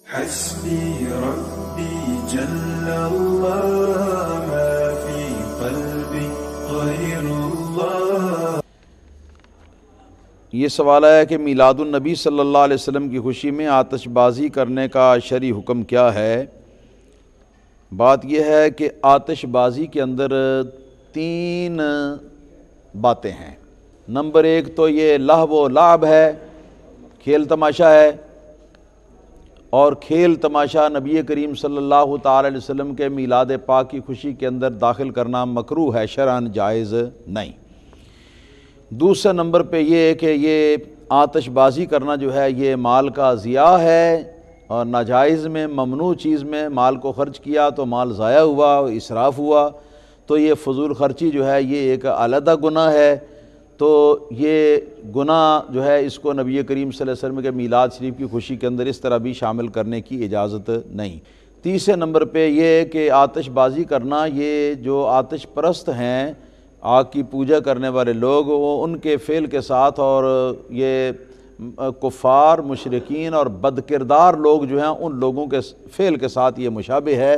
حسبي ربي جل الله ما في قلبي غير الله۔ یہ سوال ہے کہ میلاد النبی صلی اللہ علیہ وسلم کی خوشی میں آتش بازی کرنے کا شرعی حکم کیا ہے؟ بات یہ ہے کہ آتش بازی کے اندر 3 باتیں ہیں۔ نمبر 1 تو یہ لہو و لعب ہے، کھیل تماشا ہے، اور کھیل تماشا نبی کریم صلی اللہ تعالی علیہ وسلم کے میلاد پاک کی خوشی کے اندر داخل کرنا مکروہ ہے، شرعاً جائز نہیں۔ دوسرے نمبر پہ یہ ہے کہ یہ آتش بازی کرنا جو ہے یہ مال کا ضیاع ہے، اور ناجائز میں ممنوع چیز میں مال کو خرچ کیا تو مال ضائع ہوا، اسراف ہوا، تو یہ فضول خرچی جو ہے یہ ایک علیحدہ گناہ ہے۔ تو یہ گناہ جو ہے اس کو نبی کریم صلی اللہ علیہ وسلم کے میلاد شریف کی خوشی کے اندر اس طرح بھی شامل کرنے کی اجازت نہیں۔ تیسرے نمبر پہ یہ کہ آتش بازی کرنا، یہ جو آتش پرست ہیں، آگ کی پوجا کرنے والے لوگ، وہ ان کے فعل کے ساتھ، اور یہ کفار، مشرکین اور بدکردار لوگ جو ہیں ان لوگوں کے فعل کے ساتھ یہ مشابہ ہے،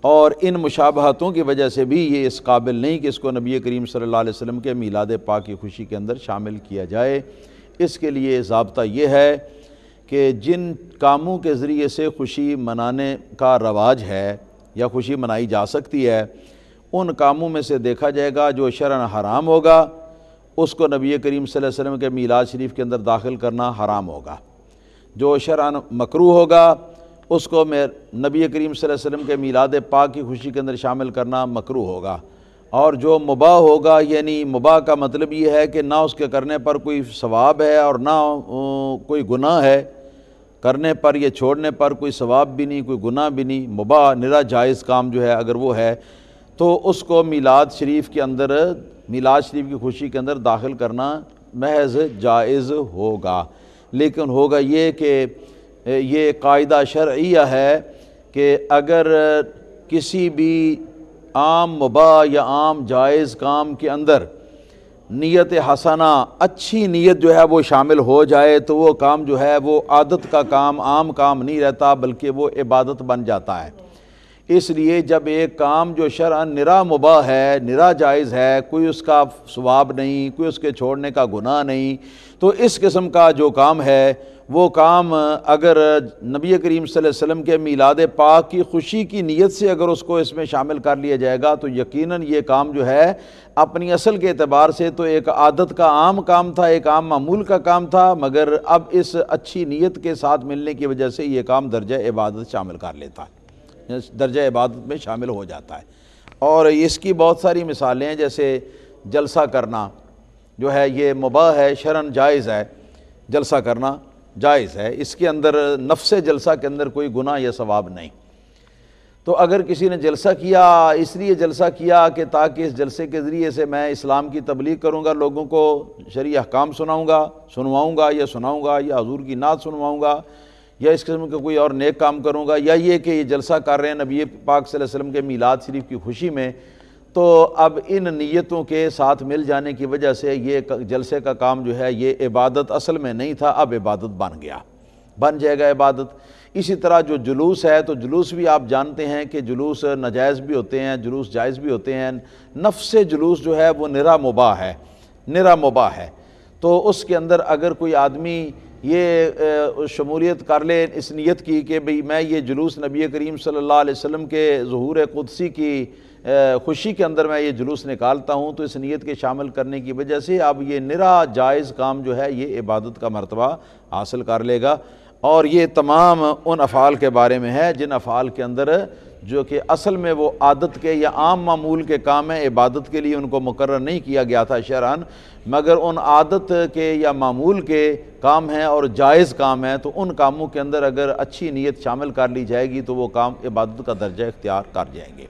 اور ان مشابہتوں کی وجہ سے بھی یہ اس قابل نہیں کہ اس کو نبی کریم صلی اللہ علیہ وسلم کے میلاد پاک کی خوشی کے اندر شامل کیا جائے۔ اس کے لیے ضابطہ یہ ہے کہ جن کاموں کے ذریعے سے خوشی منانے کا رواج ہے یا خوشی منائی جا سکتی ہے، ان کاموں میں سے دیکھا جائے گا جو شرعاً حرام ہوگا اس کو نبی کریم صلی اللہ علیہ وسلم کے میلاد شریف کے اندر داخل کرنا حرام ہوگا۔ جو شرعاً مکروہ ہوگا اس کو نبی کریم صلی اللہ علیہ وسلم کے میلاد پاک کی خوشی کے اندر شامل کرنا مکروہ ہوگا۔ اور جو مباح ہوگا، یعنی مباح کا مطلب یہ ہے کہ نہ اس کے کرنے پر کوئی ثواب ہے اور نہ کوئی گناہ ہے، کرنے پر یا چھوڑنے پر کوئی ثواب بھی نہیں، کوئی گناہ بھی نہیں، مباح نرا جائز کام جو ہے اگر وہ ہے تو اس کو میلاد شریف کے اندر، میلاد شریف کی خوشی کے اندر داخل کرنا محض جائز ہوگا۔ لیکن ہوگا یہ کہ یہ قاعدہ شرعیہ ہے کہ اگر کسی بھی عام مباح یا عام جائز کام کے اندر نیت حسنہ، اچھی نیت جو ہے وہ شامل ہو جائے تو وہ کام جو ہے وہ عادت کا کام، عام کام نہیں رہتا بلکہ وہ عبادت بن جاتا ہے۔ اس لیے جب ایک کام جو شرعاً نرا مباح ہے، نرا جائز ہے، کوئی اس کا ثواب نہیں، کوئی اس کے چھوڑنے کا گناہ نہیں، تو اس قسم کا جو کام ہے وہ کام اگر نبی کریم صلی اللہ علیہ وسلم کے میلاد پاک کی خوشی کی نیت سے اگر اس کو اس میں شامل کر لیا جائے گا تو یقیناً یہ کام جو ہے اپنی اصل کے اعتبار سے تو ایک عادت کا عام کام تھا، ایک عام معمول کا کام تھا، مگر اب اس اچھی نیت کے ساتھ ملنے کی وجہ سے یہ کام درجہ عبادت شامل کر لیتا ہے، درجہ عبادت میں شامل ہو جاتا ہے۔ اور اس کی بہت ساری مثالیں ہیں، جیسے جلسہ کرنا جو ہے یہ مباح ہے، شرعاً جائز ہے، جلسہ کرنا جائز ہے، اس کے اندر نفس جلسہ کے اندر کوئی گناہ یا ثواب نہیں۔ تو اگر کسی نے جلسہ کیا، اس لیے جلسہ کیا کہ تاکہ اس جلسے کے ذریعے سے میں اسلام کی تبلیغ کروں گا، لوگوں کو شرعی احکام سنواؤں گا یا حضور کی نعت سنواؤں گا، یا اس قسم کا کوئی اور نیک کام کروں گا، یا یہ کہ یہ جلسہ کر رہے ہیں نبی پاک صلی اللہ علیہ وسلم کے میلاد شریف کی خوشی میں، تو اب ان نیتوں کے ساتھ مل جانے کی وجہ سے یہ جلسے کا کام جو ہے یہ عبادت اصل میں نہیں تھا، اب عبادت بن جائے گا عبادت۔ اسی طرح جو جلوس ہے، تو جلوس بھی آپ جانتے ہیں کہ جلوس ناجائز بھی ہوتے ہیں، جلوس جائز بھی ہوتے ہیں۔ نفس جلوس جو ہے وہ نرا مباح ہے، تو اس کے اندر اگر کوئی آدمی یہ شمولیت کر لے اس نیت کی کہ بھئی میں یہ جلوس نبی کریم صلی اللہ علیہ وسلم کے ظہور قدسی کی خوشی کے اندر میں یہ جلوس نکالتا ہوں، تو اس نیت کے شامل کرنے کی وجہ سے اب یہ نرا جائز کام جو ہے یہ عبادت کا مرتبہ حاصل کر لے گا۔ اور یہ تمام ان افعال کے بارے میں ہے جن افعال کے اندر جو کہ اصل میں وہ عادت کے یا عام معمول کے کام ہیں، عبادت کے لیے ان کو مقرر نہیں کیا گیا تھا شرعاً، مگر ان عادت کے یا معمول کے کام ہیں اور جائز کام ہیں، تو ان کاموں کے اندر اگر اچھی نیت شامل کر لی جائے گی تو وہ کام عبادت کا درجہ اختیار کر جائیں گے۔